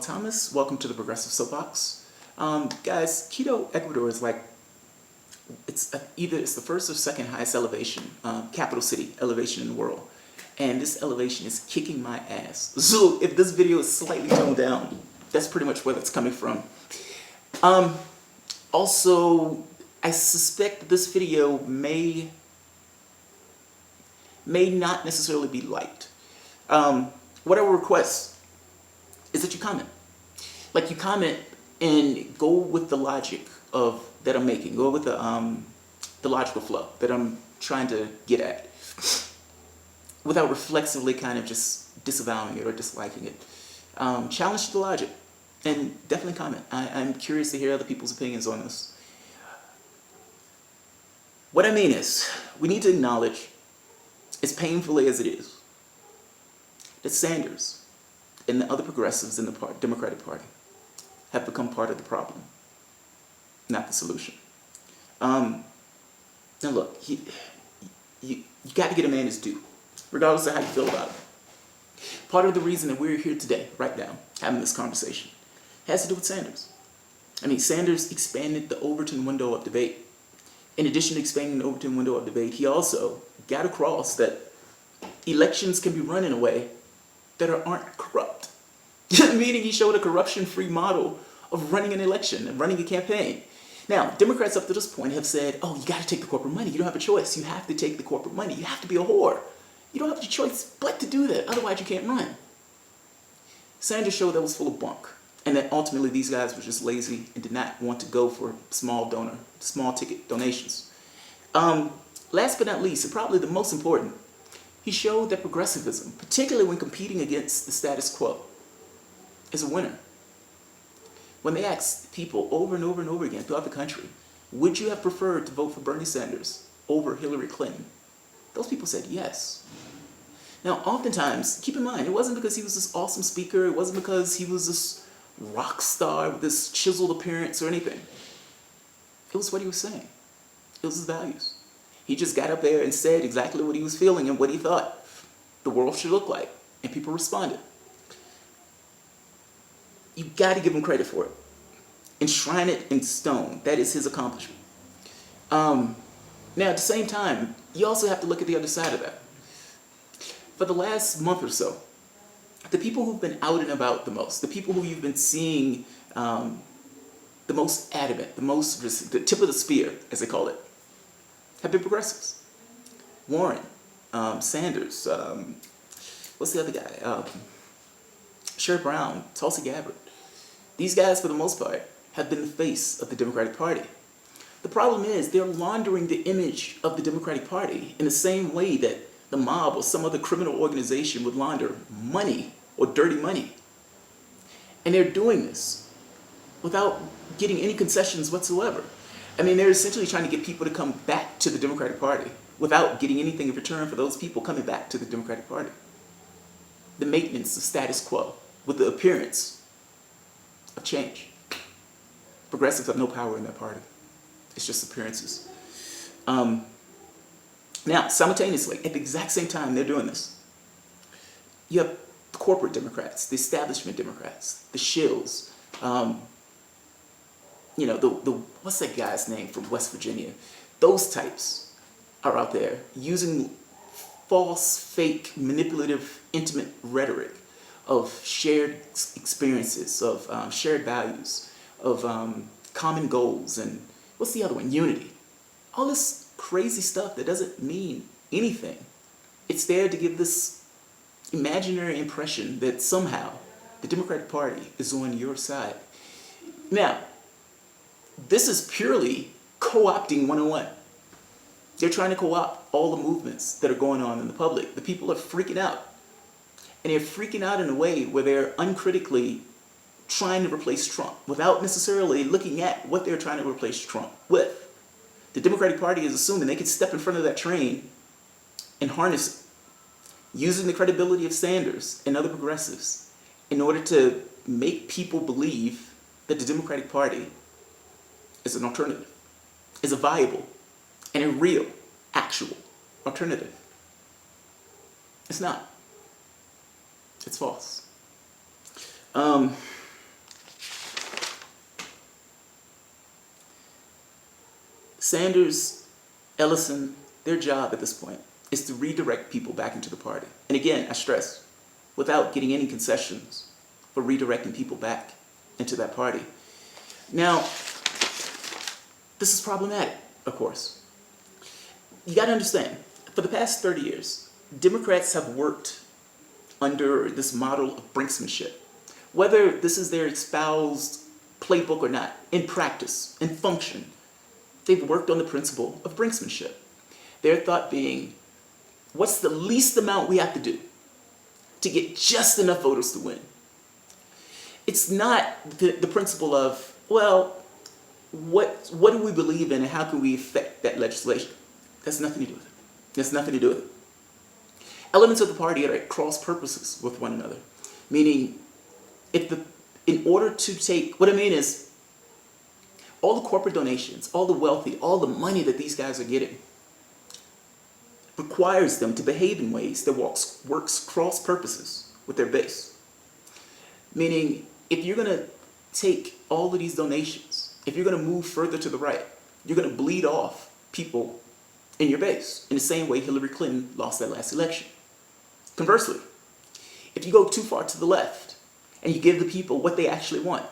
Thomas, welcome to the Progressive Soapbox. Guys, Quito, Ecuador is like, either it's the first or second highest elevation, capital city elevation in the world. And this elevation is kicking my ass. So if this video is slightly toned down, that's pretty much where that's coming from. Also, I suspect that this video may not necessarily be liked. What I would request is that you comment. Like, you comment and go with the logic that I'm making. Go with the logical flow that I'm trying to get at, without reflexively kind of just disavowing it or disliking it. Challenge the logic, and definitely comment. I'm curious to hear other people's opinions on this. What I mean is, we need to acknowledge, as painfully as it is, that Sanders and the other progressives in the Democratic Party have become part of the problem, not the solution. Now look, you got to get a man his due, regardless of how you feel about it. Part of the reason that we're here today, right now, having this conversation, has to do with Sanders. I mean, Sanders expanded the Overton window of debate. In addition to expanding the Overton window of debate, he also got across that elections can be run in a way that aren't corrupt. Meaning he showed a corruption-free model of running an election and running a campaign. Now, Democrats up to this point have said, oh, you got to take the corporate money. You don't have a choice. You have to take the corporate money. You have to be a whore. You don't have a choice but to do that. Otherwise, you can't run. Sanders showed that was full of bunk, and that ultimately these guys were just lazy and did not want to go for small ticket donations. Last but not least, and probably the most important, he showed that progressivism, particularly when competing against the status quo, is a winner. When they asked people over and over and over again throughout the country, would you have preferred to vote for Bernie Sanders over Hillary Clinton? Those people said yes. Now, oftentimes, keep in mind, it wasn't because he was this awesome speaker, it wasn't because he was this rock star with this chiseled appearance or anything. It was what he was saying. It was his values. He just got up there and said exactly what he was feeling and what he thought the world should look like, and people responded. You got to give him credit for it. Enshrine it in stone. That is his accomplishment. Now, at the same time, you also have to look at the other side of that. For the last month or so, the people who've been out and about the most, the people who you've been seeing the most adamant, the tip of the spear, as they call it, have been progressives. Warren, Sanders, what's the other guy? Sherrod Brown, Tulsi Gabbard. These guys, for the most part, have been the face of the Democratic Party. The problem is they're laundering the image of the Democratic Party in the same way that the mob or some other criminal organization would launder money or dirty money. And they're doing this without getting any concessions whatsoever. I mean, they're essentially trying to get people to come back to the Democratic Party without getting anything in return for those people coming back to the Democratic Party. The maintenance of status quo with the appearance of change. Progressives have no power in that party. It's just appearances. Now, simultaneously, at the exact same time they're doing this, you have the corporate Democrats, the establishment Democrats, the shills, what's that guy's name from West Virginia? Those types are out there using false, fake, manipulative, intimate rhetoric of shared experiences, of shared values, of common goals, and what's the other one? Unity. All this crazy stuff that doesn't mean anything. It's there to give this imaginary impression that somehow the Democratic Party is on your side. Now, this is purely co-opting 101. They're trying to co-opt all the movements that are going on in the public. The people are freaking out. And they're freaking out in a way where they're uncritically trying to replace Trump without necessarily looking at what they're trying to replace Trump with. The Democratic Party is assuming they can step in front of that train and harness it, using the credibility of Sanders and other progressives in order to make people believe that the Democratic Party is an alternative, is a viable and a real, actual alternative. It's not. It's false. Sanders, Ellison, their job at this point is to redirect people back into the party. And again, I stress, without getting any concessions for redirecting people back into that party. Now, this is problematic, of course. You got to understand, for the past 30 years, Democrats have worked under this model of brinksmanship. Whether this is their espoused playbook or not, in practice, in function, they've worked on the principle of brinksmanship. Their thought being, what's the least amount we have to do to get just enough voters to win? It's not the principle of, well, what do we believe in and how can we affect that legislation? That's nothing to do with it. That's nothing to do with it. Elements of the party are at cross purposes with one another. Meaning, in order to take, what I mean is, all the corporate donations, all the wealthy, all the money that these guys are getting requires them to behave in ways that works cross purposes with their base. Meaning, if you're going to take all of these donations, if you're going to move further to the right, you're going to bleed off people in your base in the same way Hillary Clinton lost that last election. Conversely, if you go too far to the left and you give the people what they actually want,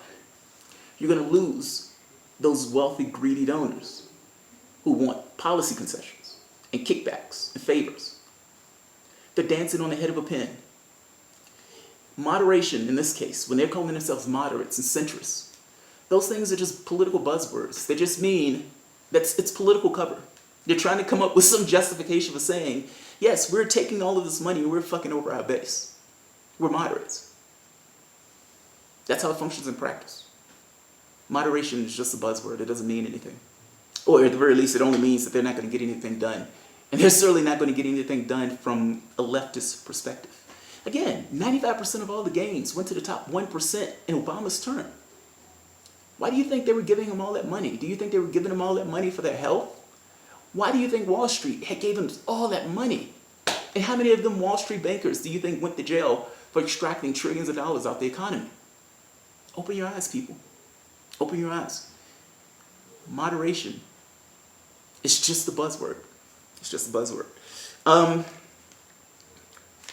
you're going to lose those wealthy, greedy donors who want policy concessions and kickbacks and favors. They're dancing on the head of a pin. Moderation, in this case, when they're calling themselves moderates and centrists, those things are just political buzzwords. They just mean that it's political cover. They're trying to come up with some justification for saying, yes, we're taking all of this money and we're fucking over our base. We're moderates. That's how it functions in practice. Moderation is just a buzzword. It doesn't mean anything. Or at the very least, it only means that they're not going to get anything done. And they're certainly not going to get anything done from a leftist perspective. Again, 95% of all the gains went to the top 1% in Obama's term. Why do you think they were giving him all that money? Do you think they were giving him all that money for their health? Why do you think Wall Street gave him all that money? And how many of them Wall Street bankers do you think went to jail for extracting trillions of dollars out the economy? Open your eyes, people. Open your eyes. Moderation is just a buzzword. It's just a buzzword.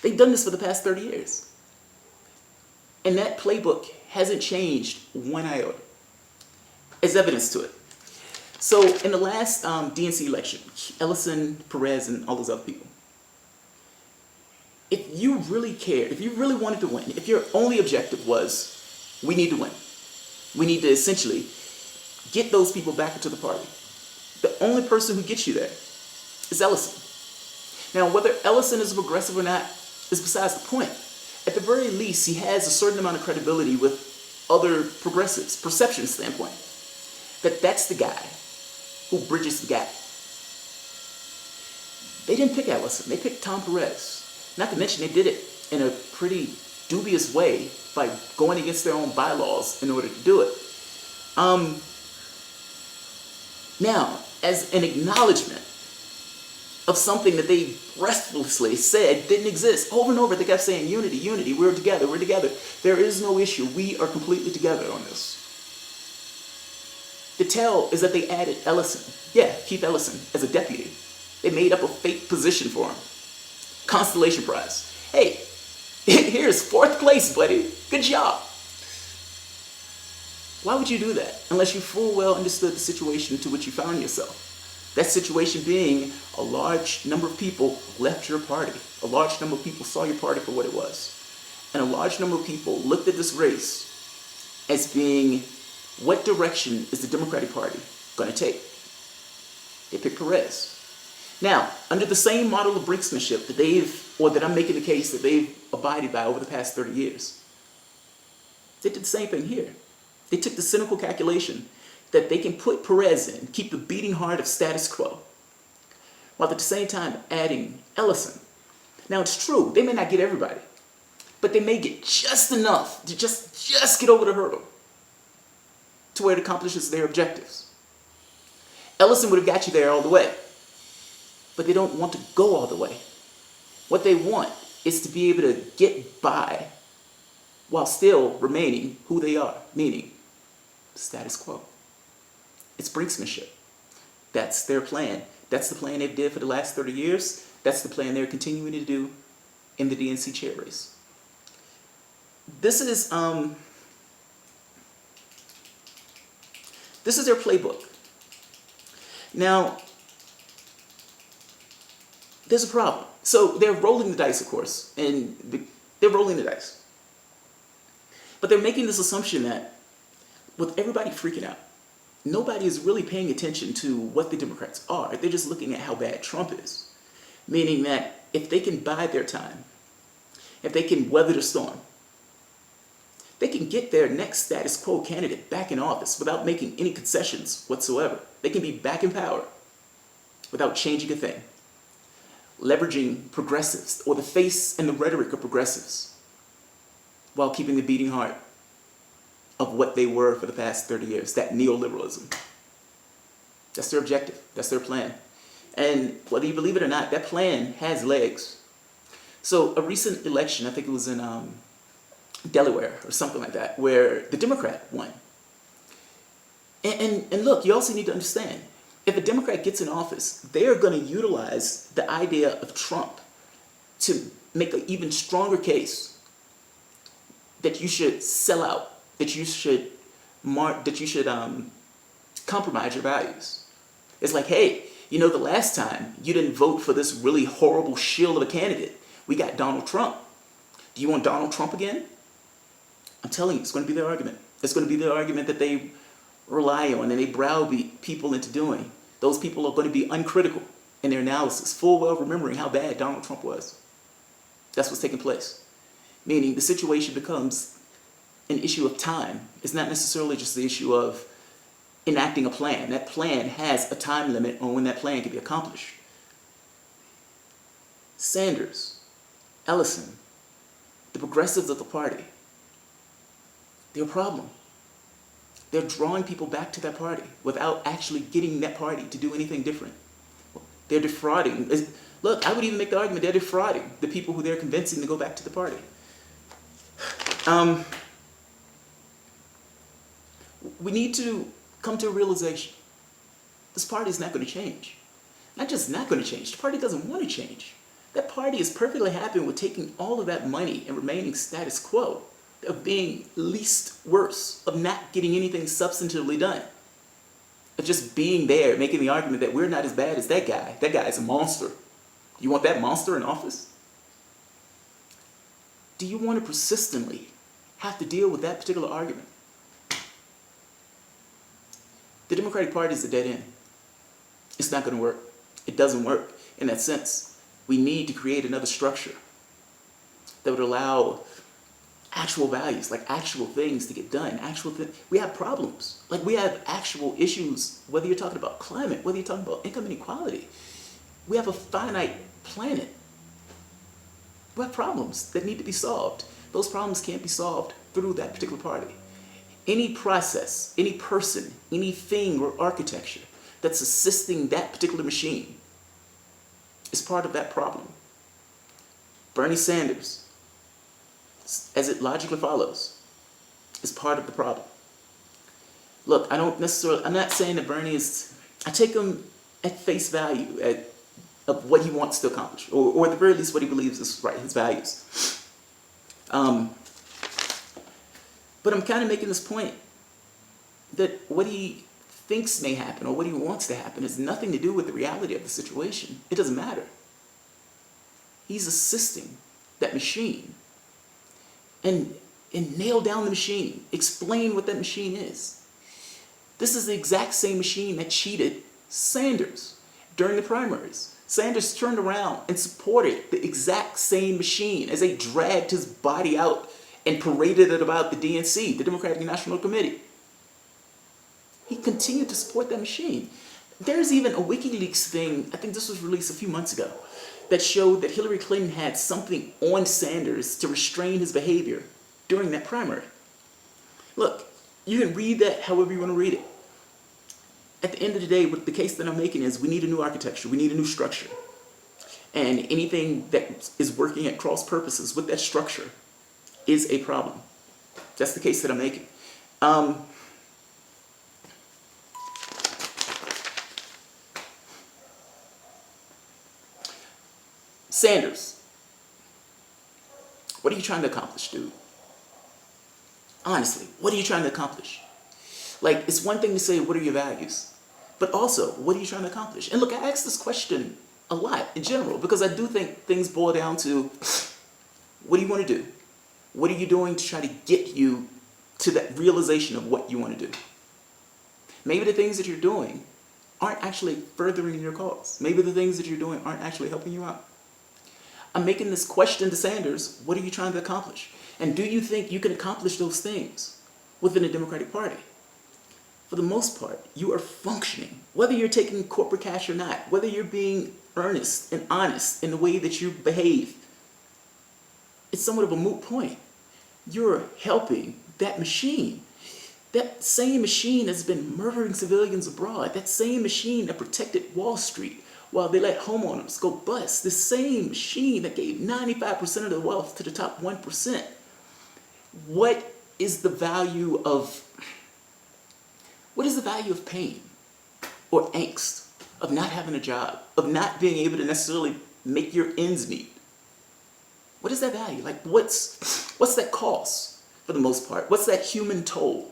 They've done this for the past 30 years. And that playbook hasn't changed one iota. As evidence to it. So in the last DNC election, Ellison, Perez, and all those other people, if you really cared, if you really wanted to win, if your only objective was, we need to win, we need to essentially get those people back into the party, the only person who gets you there is Ellison. Now, whether Ellison is progressive or not is besides the point. At the very least, he has a certain amount of credibility with other progressives, perception standpoint, that's the guy who bridges the gap. They didn't pick Ellison, they picked Tom Perez. Not to mention they did it in a pretty dubious way by going against their own bylaws in order to do it. Now, as an acknowledgement of something that they breathlessly said didn't exist, over and over they kept saying, unity, unity, we're together, we're together. There is no issue, we are completely together on this. The tell is that they added Ellison, Keith Ellison, as a deputy. They made up a fake position for him. Constellation Prize. Hey, here's 4th place, buddy. Good job. Why would you do that unless you full well understood the situation to which you found yourself? That situation being a large number of people left your party. A large number of people saw your party for what it was. And a large number of people looked at this race as being, what direction is the Democratic Party going to take? They picked Perez. Now, under the same model of brinksmanship that I'm making the case that they've abided by over the past 30 years, they did the same thing here. They took the cynical calculation that they can put Perez in, keep the beating heart of status quo, while at the same time adding Ellison. Now, it's true, they may not get everybody, but they may get just enough to just get over the hurdle to where it accomplishes their objectives. Ellison would have got you there all the way, but they don't want to go all the way. What they want is to be able to get by while still remaining who they are, meaning status quo. It's brinksmanship. That's their plan. That's the plan they've did for the last 30 years. That's the plan they're continuing to do in the DNC chair race. This is their playbook. Now, there's a problem. So they're rolling the dice, of course, and they're rolling the dice. But they're making this assumption that with everybody freaking out, nobody is really paying attention to what the Democrats are. They're just looking at how bad Trump is. Meaning that if they can bide their time, if they can weather the storm, they can get their next status quo candidate back in office without making any concessions whatsoever. They can be back in power without changing a thing. Leveraging progressives, or the face and the rhetoric of progressives, while keeping the beating heart of what they were for the past 30 years, that neoliberalism. That's their objective. That's their plan. And whether you believe it or not, that plan has legs. So a recent election, I think it was in Delaware or something like that, where the Democrat won. And look, you also need to understand, if a Democrat gets in office, they're going to utilize the idea of Trump to make an even stronger case that you should sell out, that you should compromise your values. It's like, hey, you know, the last time you didn't vote for this really horrible shill of a candidate. We got Donald Trump. Do you want Donald Trump again? I'm telling you, it's going to be their argument. It's going to be their argument that they rely on and they browbeat people into doing. Those people are going to be uncritical in their analysis, full well remembering how bad Donald Trump was. That's what's taking place. Meaning the situation becomes an issue of time. It's not necessarily just the issue of enacting a plan. That plan has a time limit on when that plan can be accomplished. Sanders, Ellison, the progressives of the party, they're a problem. They're drawing people back to that party without actually getting that party to do anything different. They're defrauding. Look, I would even make the argument they're defrauding the people who they're convincing to go back to the party. We need to come to a realization. This party is not going to change. Not just not going to change. The party doesn't want to change. That party is perfectly happy with taking all of that money and remaining status quo, of being least worse, of not getting anything substantively done, of just being there, making the argument that we're not as bad as that guy. That guy is a monster. You want that monster in office? Do you want to persistently have to deal with that particular argument? The Democratic Party is a dead end. It's not going to work. It doesn't work in that sense. We need to create another structure that would allow actual values, like actual things to get done. We have problems. Like we have actual issues, whether you're talking about climate, whether you're talking about income inequality. We have a finite planet. We have problems that need to be solved. Those problems can't be solved through that particular party. Any process, any person, anything or architecture that's assisting that particular machine is part of that problem. Bernie Sanders, as it logically follows, is part of the problem. Look, I'm not saying that Bernie is, I take him at face value of what he wants to accomplish, or at the very least what he believes is right, his values. But I'm kind of making this point that what he thinks may happen or what he wants to happen has nothing to do with the reality of the situation. It doesn't matter. He's assisting that machine. And nail down the machine. Explain what that machine is. This is the exact same machine that cheated Sanders during the primaries. Sanders turned around and supported the exact same machine as they dragged his body out and paraded it about the DNC, the Democratic National Committee. He continued to support that machine. There's even a WikiLeaks thing, I think this was released a few months ago, that showed that Hillary Clinton had something on Sanders to restrain his behavior during that primary. Look, you can read that however you want to read it. At the end of the day, what the case that I'm making is we need a new architecture, we need a new structure. And anything that is working at cross purposes with that structure is a problem. That's the case that I'm making. Sanders, what are you trying to accomplish, dude? Honestly, what are you trying to accomplish? Like, it's one thing to say, what are your values? But also, what are you trying to accomplish? And look, I ask this question a lot in general because I do think things boil down to, what do you want to do? What are you doing to try to get you to that realization of what you want to do? Maybe the things that you're doing aren't actually furthering your cause. Maybe the things that you're doing aren't actually helping you out. I'm making this question to Sanders, what are you trying to accomplish? And do you think you can accomplish those things within the Democratic Party? For the most part, you are functioning, whether you're taking corporate cash or not, whether you're being earnest and honest in the way that you behave. It's somewhat of a moot point. You're helping that machine. That same machine has been murdering civilians abroad. That same machine that protected Wall Street while they let homeowners go bust. The same machine that gave 95% of the wealth to the top 1%. What is the value of pain or angst, of not having a job, of not being able to necessarily make your ends meet? What is that value? Like, what's that cost for the most part? What's that human toll?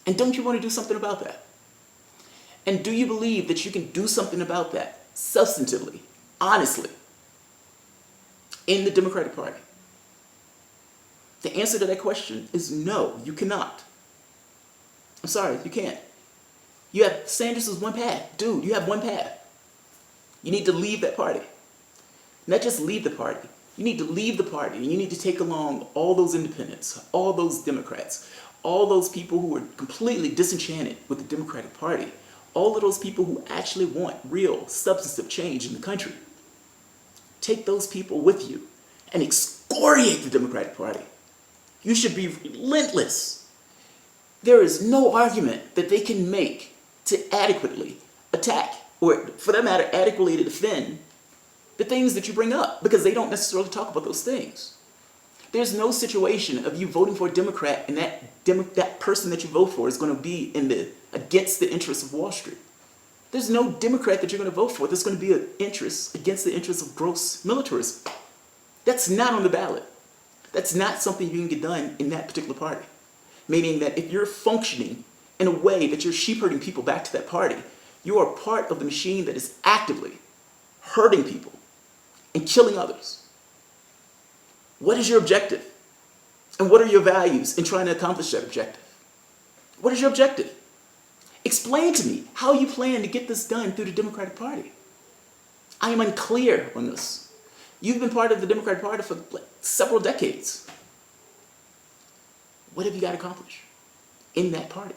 And don't you want to do something about that? And do you believe that you can do something about that substantively, honestly, in the Democratic Party? The answer to that question is no, you cannot. I'm sorry, you can't. You have Sanders' one path. Dude, you have one path. You need to leave that party. Not just leave the party. You need to leave the party and you need to take along all those independents, all those Democrats, all those people who are completely disenchanted with the Democratic Party, all of those people who actually want real substantive change in the country. Take those people with you and excoriate the Democratic Party. You should be relentless. There is no argument that they can make to adequately attack, or for that matter, adequately to defend the things that you bring up, because they don't necessarily talk about those things. There's no situation of you voting for a Democrat and that person that you vote for is going to be against the interests of Wall Street. There's no Democrat that you're going to vote for that's going to be against the interests of gross militarism. That's not on the ballot. That's not something you can get done in that particular party. Meaning that if you're functioning in a way that you're sheep-herding people back to that party, you are part of the machine that is actively hurting people and killing others. What is your objective? And what are your values in trying to accomplish that objective? What is your objective? Explain to me how you plan to get this done through the Democratic Party. I am unclear on this. You've been part of the Democratic Party for several decades. What have you got to accomplish in that party?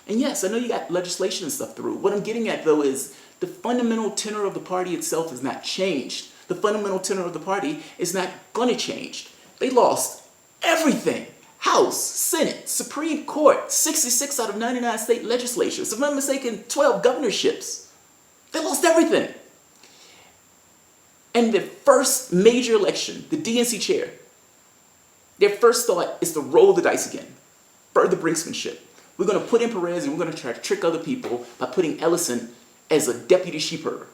And yes, I know you got legislation and stuff through. What I'm getting at, though, is the fundamental tenor of the party itself has not changed. The fundamental tenor of the party is not going to change. They lost everything. House, Senate, Supreme Court, 66 out of 99 state legislatures. If I'm not mistaken, 12 governorships. They lost everything. And the first major election, the DNC chair, their first thought is to roll the dice again. Further brinksmanship. We're going to put in Perez and we're going to try to trick other people by putting Ellison as a deputy sheepherder.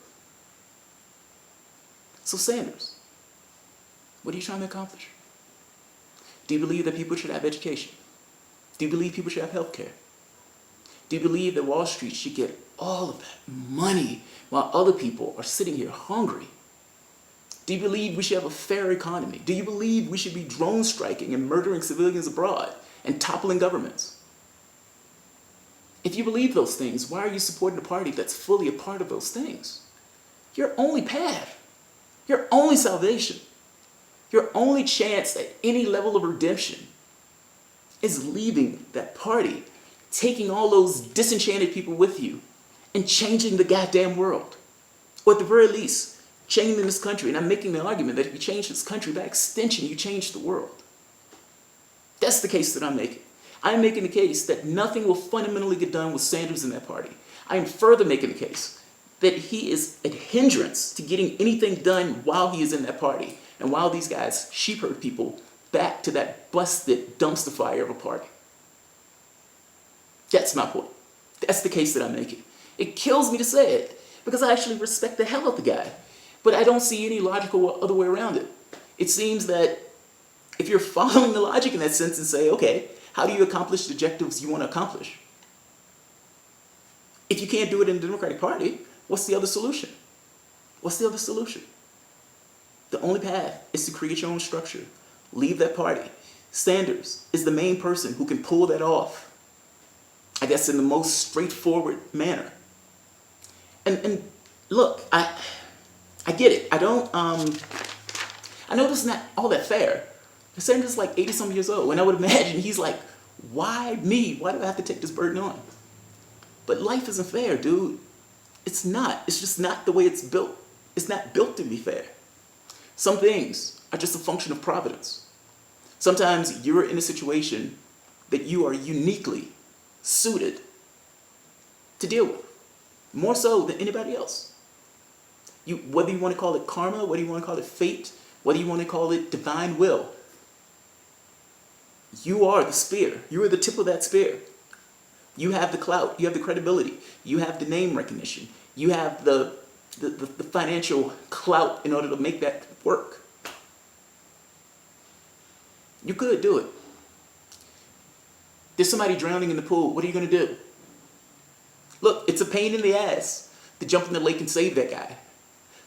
So Sanders, what are you trying to accomplish? Do you believe that people should have education? Do you believe people should have health care? Do you believe that Wall Street should get all of that money while other people are sitting here hungry? Do you believe we should have a fair economy? Do you believe we should be drone striking and murdering civilians abroad and toppling governments? If you believe those things, why are you supporting a party that's fully a part of those things? Your only path, your only salvation, your only chance at any level of redemption is leaving that party, taking all those disenchanted people with you, and changing the goddamn world. Or at the very least, changing this country. And I'm making the argument that if you change this country, by extension, you change the world. That's the case that I'm making. I'm making the case that nothing will fundamentally get done with Sanders in that party. I am further making the case that he is a hindrance to getting anything done while he is in that party and while these guys sheep herd people back to that busted dumpster fire of a party. That's my point. That's the case that I'm making. It kills me to say it, because I actually respect the hell out of the guy. But I don't see any logical other way around it. It seems that if you're following the logic in that sense and say, okay, how do you accomplish the objectives you want to accomplish? If you can't do it in the Democratic Party, what's the other solution? What's the other solution? The only path is to create your own structure. Leave that party. Sanders is the main person who can pull that off, I guess, in the most straightforward manner. And look, I get it. I know this is not all that fair. Sanders is like 80-some years old, and I would imagine he's like, why me? Why do I have to take this burden on? But life isn't fair, dude. It's not. It's just not the way it's built. It's not built to be fair. Some things are just a function of providence. Sometimes you're in a situation that you are uniquely suited to deal with, more so than anybody else. Whether you want to call it karma, whether you want to call it fate, whether you want to call it divine will, you are the spear. You are the tip of that spear. You have the clout. You have the credibility. You have the name recognition. You have the financial clout in order to make that work. You could do it. There's somebody drowning in the pool. What are you going to do? Look, it's a pain in the ass to jump in the lake and save that guy.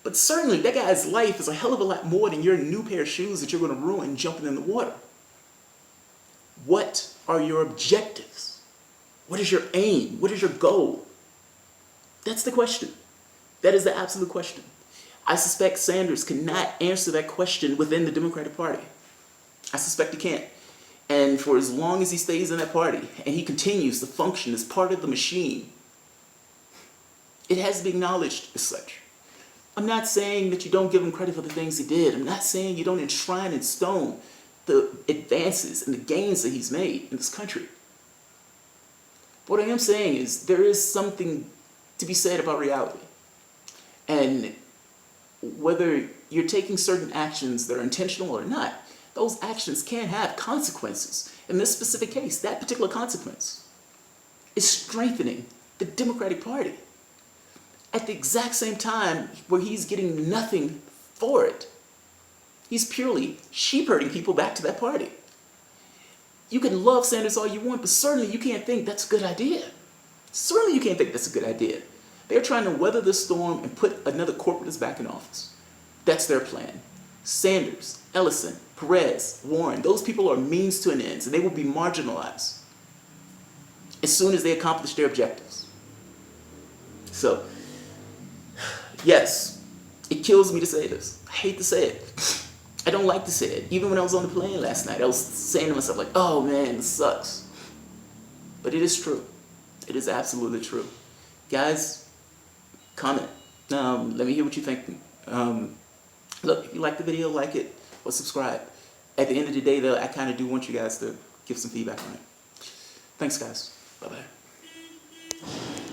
But certainly that guy's life is a hell of a lot more than your new pair of shoes that you're going to ruin jumping in the water. What are your objectives? What is your aim? What is your goal? That's the question. That is the absolute question. I suspect Sanders cannot answer that question within the Democratic Party. I suspect he can't. And for as long as he stays in that party and he continues to function as part of the machine, it has to be acknowledged as such. I'm not saying that you don't give him credit for the things he did. I'm not saying you don't enshrine in stone the advances and the gains that he's made in this country. What I am saying is there is something to be said about reality. And whether you're taking certain actions that are intentional or not, those actions can have consequences. In this specific case, that particular consequence is strengthening the Democratic Party. At the exact same time where he's getting nothing for it, he's purely sheep-herding people back to that party. You can love Sanders all you want, but certainly you can't think that's a good idea. Certainly you can't think that's a good idea. They're trying to weather the storm and put another corporatist back in office. That's their plan. Sanders, Ellison, Perez, Warren, those people are means to an end, and they will be marginalized as soon as they accomplish their objectives. So, yes, it kills me to say this. I hate to say it. I don't like to say it. Even when I was on the plane last night, I was saying to myself like, oh man, this sucks. But it is true. It is absolutely true. Guys, comment. Let me hear what you think. Look, if you like the video, like it or subscribe. At the end of the day, though, I kind of do want you guys to give some feedback on it. Thanks, guys. Bye-bye.